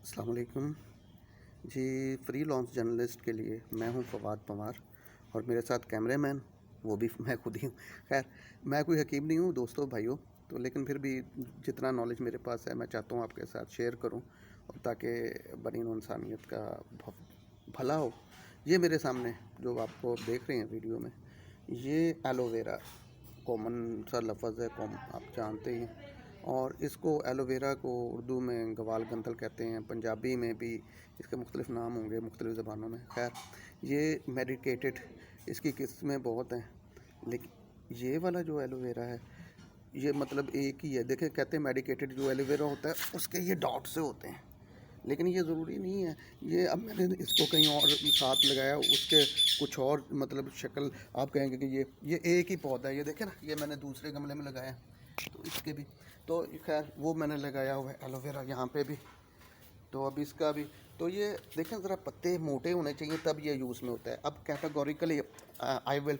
अस्सलाम वालेकुम जी। Free launch journalist के लिए मैं हूं फवाद पवार और मेरे साथ कैमरामैन वो भी मैं खुद ही हूं। खैर, मैं कोई हकीम नहीं हूं दोस्तों भाइयों, तो लेकिन फिर भी जितना नॉलेज मेरे पास है मैं चाहता हूं आपके साथ शेयर करूं और ताकि बनी नूं इंसानियत का भला हो। ये मेरे सामने जो आपको देख रहे हैं वीडियो में, ये एलोवेरा कॉमन सा लफ्ज़ है, आप जानते ही हैं। और इसको एलोवेरा को उर्दू में गवाल गंदल कहते हैं, पंजाबी में भी इसके मुख्तलिफ़ नाम होंगे मुख्तलिफ़ ज़बानों में। खैर, ये मेडिकेटेड, इसकी किस्में बहुत हैं, लेकिन ये वाला जो एलोवेरा है ये मतलब एक ही है। देखें, कहते हैं मेडिकेटेड जो एलोवेरा होता है उसके ये डॉट से होते हैं, लेकिन ये ज़रूरी नहीं है। ये अब मैंने इसको कहीं और साथ लगाया, उसके कुछ और मतलब शक्ल आप कहेंगे कि ये एक ही पौधा है। ये देखें ना, ये मैंने दूसरे गमले में लगाया, तो इसके भी तो खैर वो मैंने लगाया हुआ है एलोवेरा यहाँ पे भी, तो अब इसका भी तो ये देखें ज़रा, पत्ते मोटे होने चाहिए तब ये यूज़ में होता है। अब categorically I will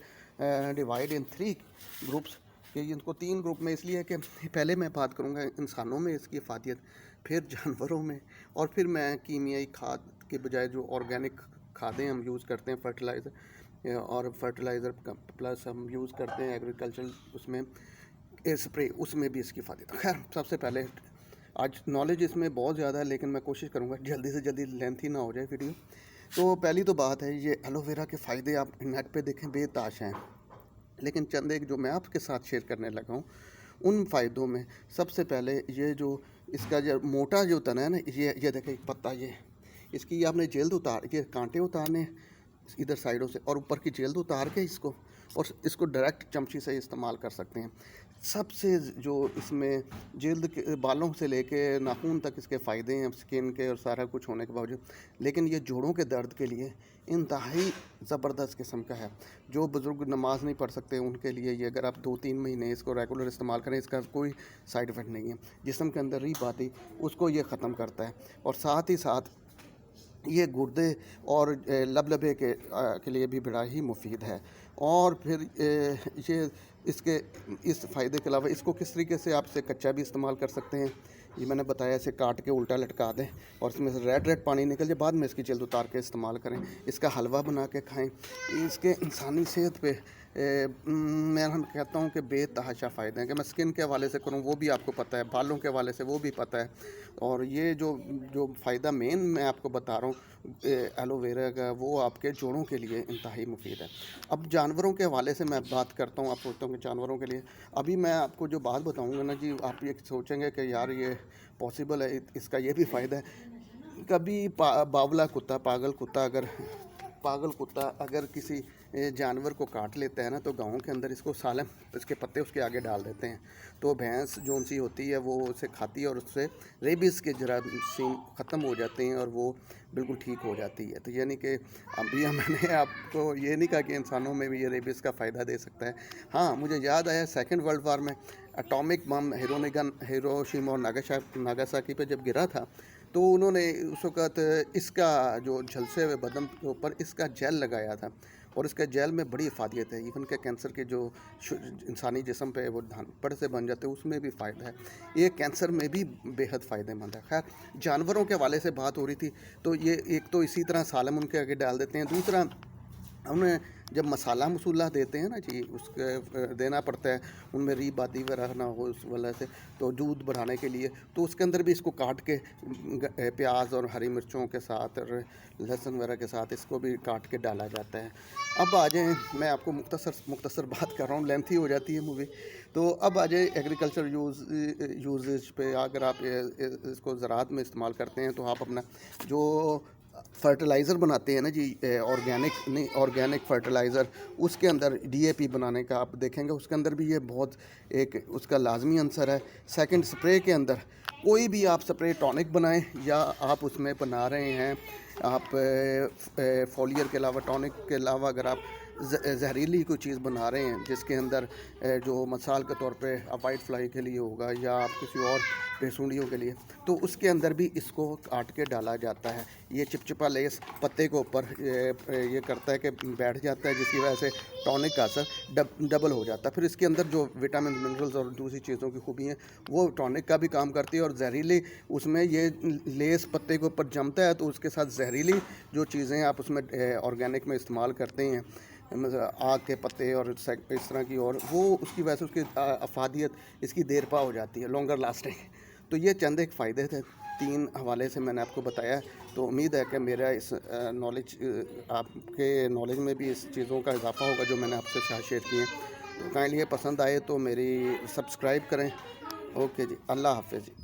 divide in 3 groups, कि इनको 3 ग्रुप में इसलिए कि पहले मैं बात करूँगा इंसानों में इसकी अफादियत, फिर जानवरों में, और फिर मैं कीमियाई खाद के बजाय जो ऑर्गेनिक खादें हम यूज़ करते हैं, फर्टिलाइज़र प्लस हम यूज़ करते हैं एग्रीकल्चर उसमें स्प्रे, उसमें भी इसकी फ़ायदे। तो खैर, सबसे पहले आज नॉलेज इसमें बहुत ज़्यादा है, लेकिन मैं कोशिश करूँगा जल्दी से जल्दी लेंथी ना हो जाए वीडियो। तो पहली तो बात है, ये एलोवेरा के फ़ायदे आप नेट पे देखें बेताश हैं, लेकिन चंद एक जो मैं आपके साथ शेयर करने लगा हूँ उन फ़ायदों में सबसे पहले ये जो इसका जो मोटा जो तना है ना, ये देखें एक पत्ता, ये इसकी आपने जल्द उतार, ये कांटे उतारने इधर साइडों से, और ऊपर की जल्द उतार के इसको डायरेक्ट चमची से इस्तेमाल कर सकते हैं। सबसे जो इसमें जल्द के बालों से लेके नाखून तक इसके फ़ायदे हैं स्किन के और सारा कुछ होने के बावजूद, लेकिन ये जोड़ों के दर्द के लिए इंतहाई ज़बरदस्त किस्म का है। जो बुज़ुर्ग नमाज़ नहीं पढ़ सकते उनके लिए ये, अगर आप 2-3 महीने इसको रेगुलर इस्तेमाल करें, इसका कोई साइड इफ़ेक्ट नहीं है। जिस्म के अंदर रीह बाती उसको ये ख़त्म करता है, और साथ ही साथ ये गुर्दे और लबलबे के लिए भी बड़ा ही मुफीद है। और फिर ये इसके इस फ़ायदे के अलावा इसको किस तरीके से आप इसे कच्चा भी इस्तेमाल कर सकते हैं, ये मैंने बताया। इसे काट के उल्टा लटका दें और इसमें से रेड रेड पानी निकल जाए, बाद में इसकी जल्द उतार के इस्तेमाल करें। इसका हलवा बना के खाएं। इसके इंसानी सेहत पे मैं कहता हूँ कि बेतहाशा फ़ायदे हैं। कि मैं स्किन के हवाले से करूँ वो भी आपको पता है, बालों के हवाले से वो भी पता है, और ये जो जो फ़ायदा मेन मैं आपको बता रहा हूँ एलोवेरा का, वो आपके जोड़ों के लिए इंतहाई मुफीद है। अब जानवरों के हवाले से मैं बात करता हूँ। आप सोचते हैं कि जानवरों के लिए अभी मैं आपको जो बात बताऊँगा ना जी, आप ये सोचेंगे कि यार ये पॉसिबल है, इसका ये भी फ़ायदा है। कभी बावला कुत्ता, पागल कुत्ता अगर किसी जानवर को काट लेता है ना, तो गाँव के अंदर इसको सालम, इसके पत्ते उसके आगे डाल देते हैं, तो भैंस जो सी होती है वो उसे खाती है और उससे रेबीज़ के जरासीम ख़त्म हो जाते हैं और वो बिल्कुल ठीक हो जाती है। तो यानी कि अभी मैंने आपको ये नहीं कहा कि इंसानों में भी ये रेबीज़ का फ़ायदा दे सकता है। हाँ, मुझे याद आया सेकेंड वर्ल्ड वार में एटॉमिक बम हिरोशिमा और नागासाकी पे जब गिरा था, तो उन्होंने उस वक़्त इसका जो झलसे हुए बदन के ऊपर इसका जेल लगाया था, और इसके जेल में बड़ी इफ़ादियत है। इवन के कैंसर के जो इंसानी जिस्म पे वो धानपड़ से बन जाते हैं उसमें भी फ़ायदा है। ये कैंसर में भी बेहद फ़ायदेमंद है। खैर, जानवरों के हवाले से बात हो रही थी, तो ये एक तो इसी तरह सालम उनके आगे डाल देते हैं। दूसरा, उन्हें जब मसाला मसूला देते हैं ना जी, उसके देना पड़ता है, उनमें री बाती वगैरह ना हो उस वजह से, तो दूध बढ़ाने के लिए, तो उसके अंदर भी इसको काट के प्याज और हरी मिर्चों के साथ और लहसुन वगैरह के साथ इसको भी काट के डाला जाता है। अब आ जाएँ, मैं आपको मुख्तसर बात कर रहा हूँ, लेंथी हो जाती है मूवी। तो अब आ जाए एग्रीकल्चर यूजेज पे। अगर आप इसको ज़राअत में इस्तेमाल करते हैं, तो आप अपना जो फर्टिलाइज़र बनाते हैं ना जी, ऑर्गेनिक फर्टिलाइज़र, उसके अंदर डीएपी बनाने का आप देखेंगे, उसके अंदर भी ये बहुत एक उसका लाजमी अंसर है। सेकंड, स्प्रे के अंदर कोई भी आप स्प्रे टॉनिक बनाएं या आप उसमें बना रहे हैं, आप फोलियर के अलावा, टॉनिक के अलावा अगर आप जहरीली कोई चीज़ बना रहे हैं जिसके अंदर जो मिसाल के तौर पे वाइट फ्लाई के लिए होगा या आप किसी और बेसुंडियों के लिए, तो उसके अंदर भी इसको काट के डाला जाता है। ये चिपचिपा लेस पत्ते के ऊपर ये करता है कि बैठ जाता है, जिसकी वजह से टॉनिक का असर डबल हो जाता है। फिर इसके अंदर जो विटामिन मिनरल्स और दूसरी चीज़ों की खूबी हैं वो टॉनिक का भी काम करती है, और जहरीली उसमें ये लेस पत्ते के ऊपर जमता है तो उसके साथ जहरीली जो चीज़ें आप उसमें ऑर्गेनिक में इस्तेमाल करते हैं, आग के पत्ते और इस तरह की, और वो उसकी वजह से उसकी अफादियत इसकी देर पा हो जाती है, लॉन्गर लास्टिंग। तो ये चंद एक फ़ायदे थे, 3 हवाले से मैंने आपको बताया। तो उम्मीद है कि मेरा इस नॉलेज आपके नॉलेज में भी इस चीज़ों का इजाफ़ा होगा जो मैंने आपसे साथ शेयर किए। तो काइंडली ये पसंद आए तो मेरी सब्सक्राइब करें। ओके जी, अल्लाह हाफ़िज़ जी।